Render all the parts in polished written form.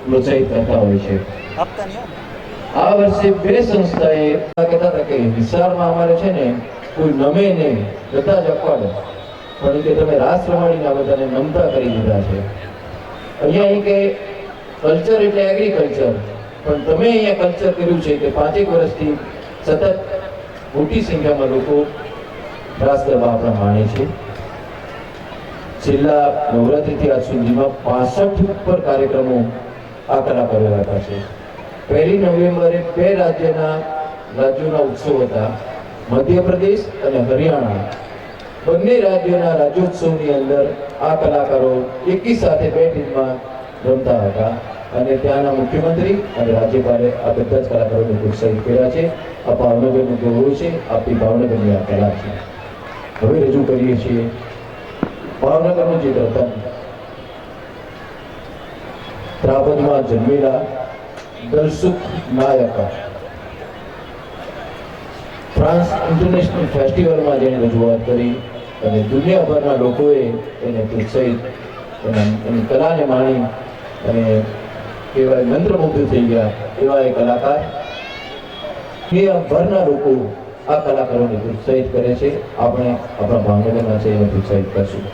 પ્રોત્સાહિત કરતા હોય છે। આ વર્ષે બે સંસ્થાએ કહેતા હતા કે વિસ્તારમાં અમારે છે ને કોઈ નમે નહીં, બધા જ અપવાડ, પણ કે તમે રાસ રમાડીને આ બધાને નમતા કરી દીધા છે। અહીંયા કે કલ્ચર એટલે એગ્રીકલ્ચર, પણ તમે અહીંયા કલ્ચર કર્યું છે કે 5 વર્ષથી સતત મોટી સંખ્યામાં લોકો રાસ ગરબા આપણા માણે છે। છેલ્લા નવરાત્રિથી આજ સુધીમાં 65 ઉપર કાર્યક્રમો આ કલાકારો હતા છે। 1 નવેમ્બરે 2 રાજ્યોના ઉત્સવ હતા, મધ્યપ્રદેશ અને હરિયાણા। બંને રાજ્યોના રાજ્યોત્સવની અંદર આ કલાકારો એકી સાથે 2 ટીમમાં રમતા હતા અને ત્યાંના મુખ્યમંત્રી અને રાજ્યપાલે આ બધા જ કલાકારોને પ્રોત્સાહિત કર્યા છે। આ ભાવનગરનું ગૌરવ છે, આપણી ભાવનગરની આ કલા છે। હવે રજૂ કરીએ છીએ ભાવનગરનું જે રતન, ત્રાબદમાં જન્મેલા દલસુખ નાયકા, ફ્રાન્સ ઇન્ટરનેશનલ ફેસ્ટિવલમાં જેને રજૂઆત કરી અને દુનિયાભરના લોકોએ એને પ્રોત્સાહિત, એની કલાને માણી અને કહેવાય મંત્રમુગ્ધ થઈ ગયા એવા એ કલાકાર। દુનિયાભરના લોકો આ કલાકારોને પ્રોત્સાહિત કરે છે। આપણે આપણા ભાવનગરના છે એને પ્રોત્સાહિત કરશું।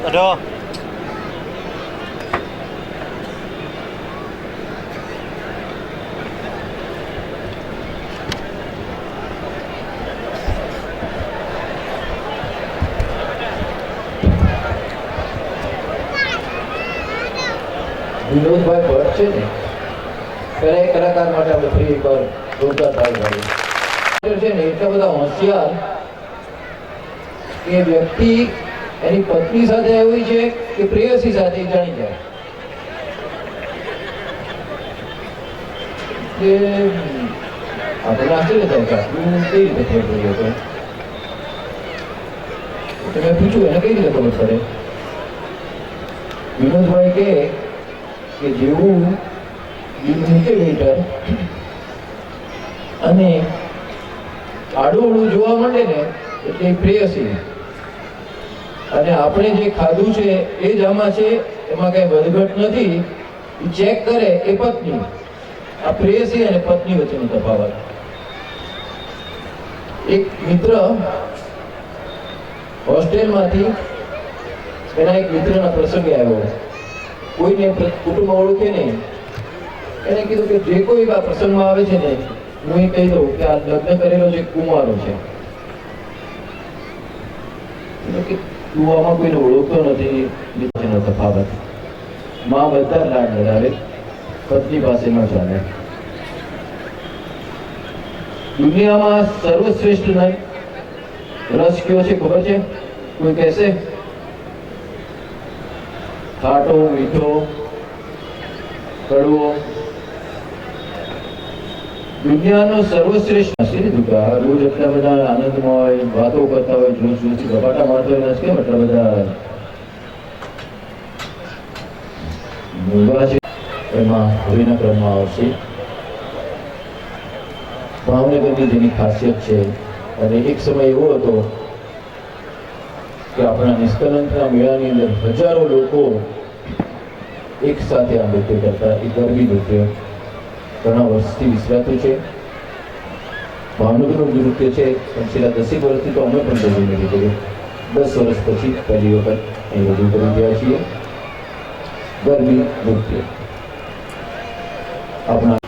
Aduh. વિનોદભાઈ ભટ્ટ છે ને, પેલા એક કલાકાર માટે આપણે ફ્રી એકવાર જોરદાર તાળી પાડીએ છે ને. એટલા બધા હોશિયાર કે વ્યક્તિ એની પત્ની સાથે આવી છે કે પ્રેયસી સાથે જાણી જાય કે આપણે આશ્ચર્ય થાય કે આટલું કઈ રીતે થઈ ગયું હતું. તો મેં પૂછ્યું એને કઈ રીતે ખબર પડે? વિનોદભાઈ કહે કે જેવું બિલ મૂકે વેઇટર અને આડું જોવા માંડે ને એટલે પ્રેયસી, અને આપણે જે ખાધું છે એ જ આમાં છે, એમાં કઈ વધઘટ નથી, એ ચેક કરે એ પત્ની. આ પ્રેયસી અને પત્ની વચ્ચેનો તફાવત. એક મિત્ર હોસ્ટેલમાંથી એના એક મિત્રના પ્રસંગે આવ્યો, કોઈને કુટુંબમાં ઓળખે નહીં. એને કીધું કે જે કોઈ આ પ્રસંગમાં આવે છે ને, હું એ કહી દઉં કે આ લગ્ન કરેલો જે કુંવારો છે. કે તું આમાં કોઈને ઓળખતો નથી. એનો તફાવત. માં બધા લાડ લડાવે, પત્ની પાસે ન ચાલે. દુનિયામાં સર્વશ્રેષ્ઠ નહીં રસ કયો છે ખબર છે? કોઈ કહેશે? ખાટો, મીઠો, કડવો. દુનિયાનો સર્વશ્રેષ્ઠ હસી લીધું કે રોજ એટલા બધા આનંદમાં હોય, વાતો કરતા હોય, જોશ જોશથી ગપાટા મારતો હોય, કેમ એટલા બધા મૂંગા છે? એમાં હવેના ક્રમમાં આવશે ભાવનગરની જેની ખાસિયત છે. અને એક સમય એવો હતો કે આપણા નિષ્કલંકના મેળાની અંદર હજારો લોકો એક સાથે આ નૃત્ય કરતા. એ ગરબી નૃત્ય ઘણા વર્ષથી વિસરાતું છે. ભાવનગરનું નૃત્ય છે, પણ છેલ્લા 10 વર્ષથી તો અમે પણ રજૂ નથી કર્યું. 10 વર્ષ પછી પહેલી વખત અહીં રજૂ કરી રહ્યા છીએ ગરબી નૃત્ય. આપણા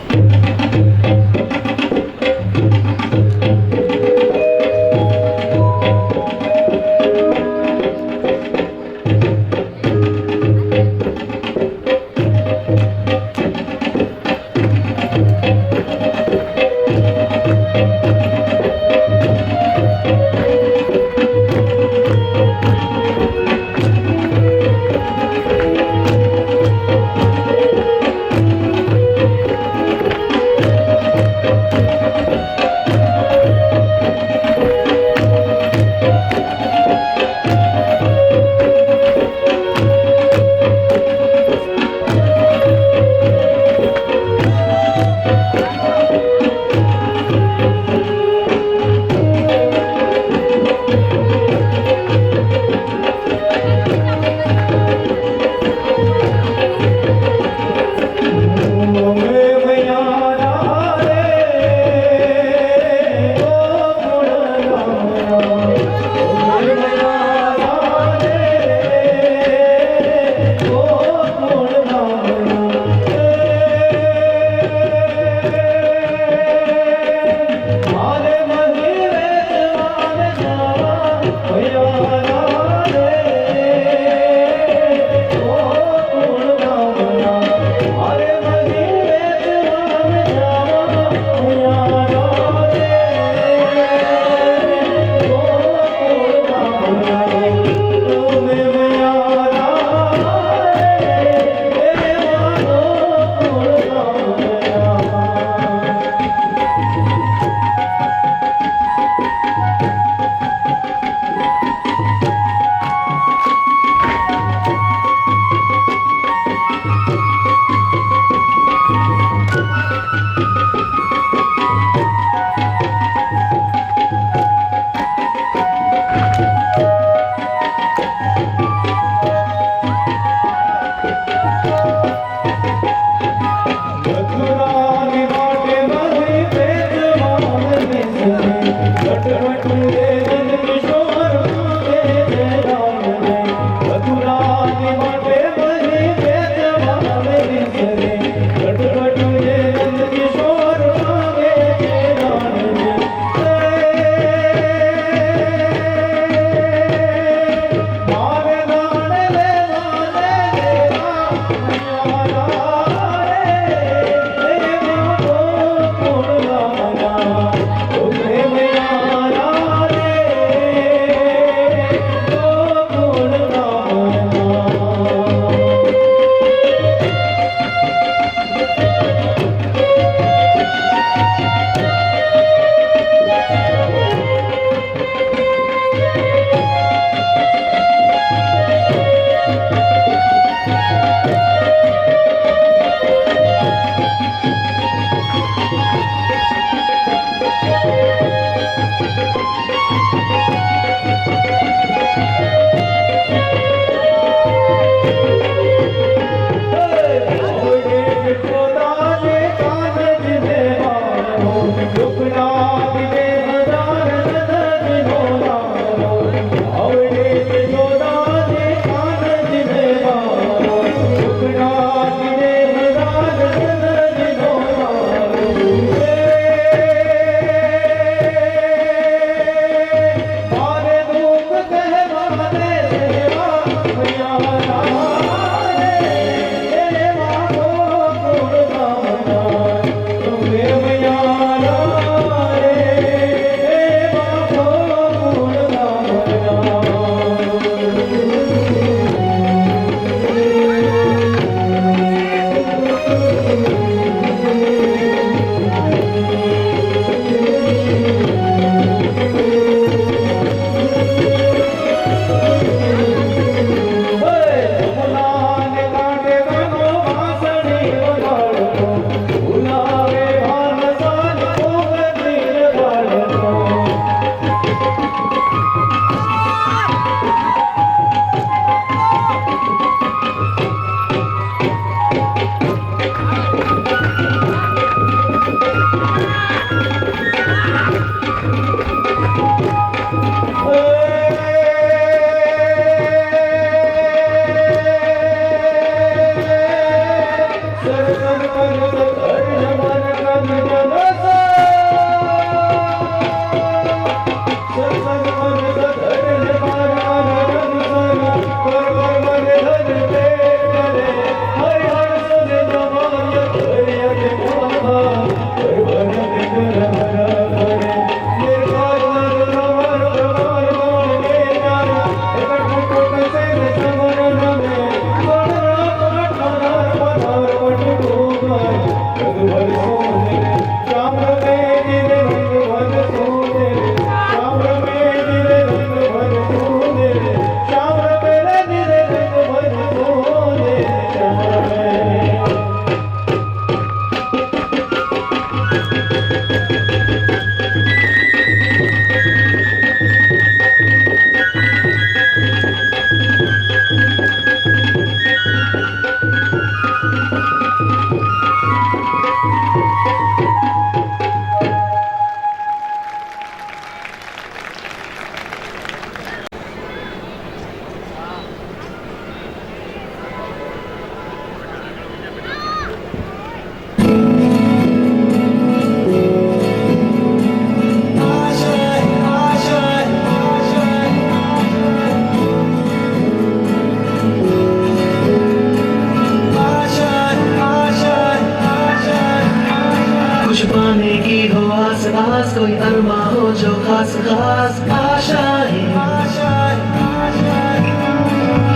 कोई अरमा हो जो खास खास आशाएं,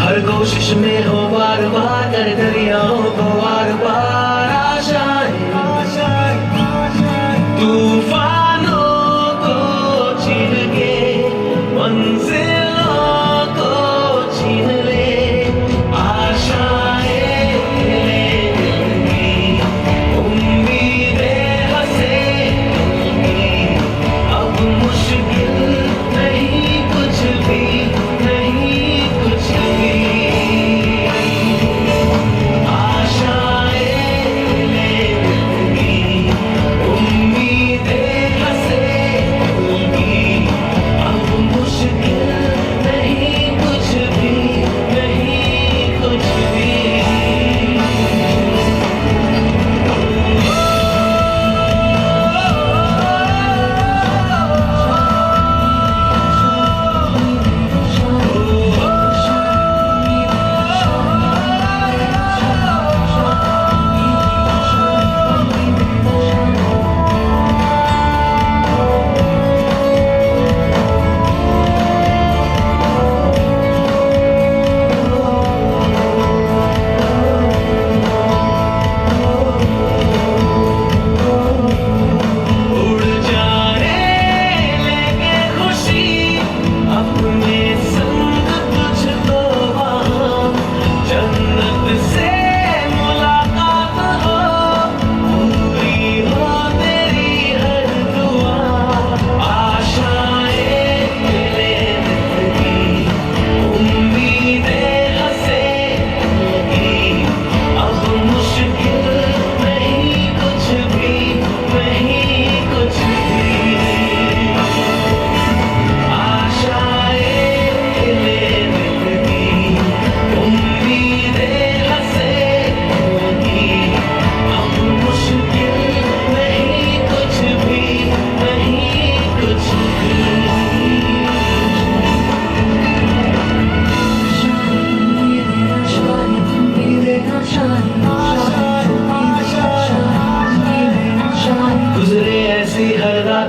हर कोशिश में हो बार बार कर दरियाओं को बार बार आशाएं, तूफानों को छीन के मंजिलों को छीन ले आशाएं,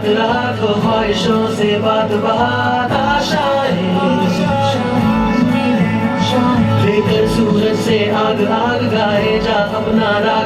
रात को ख्वाहिशों से बात बात आशाएं, लेकर सूरज से आग आग गाए जा अपना राग।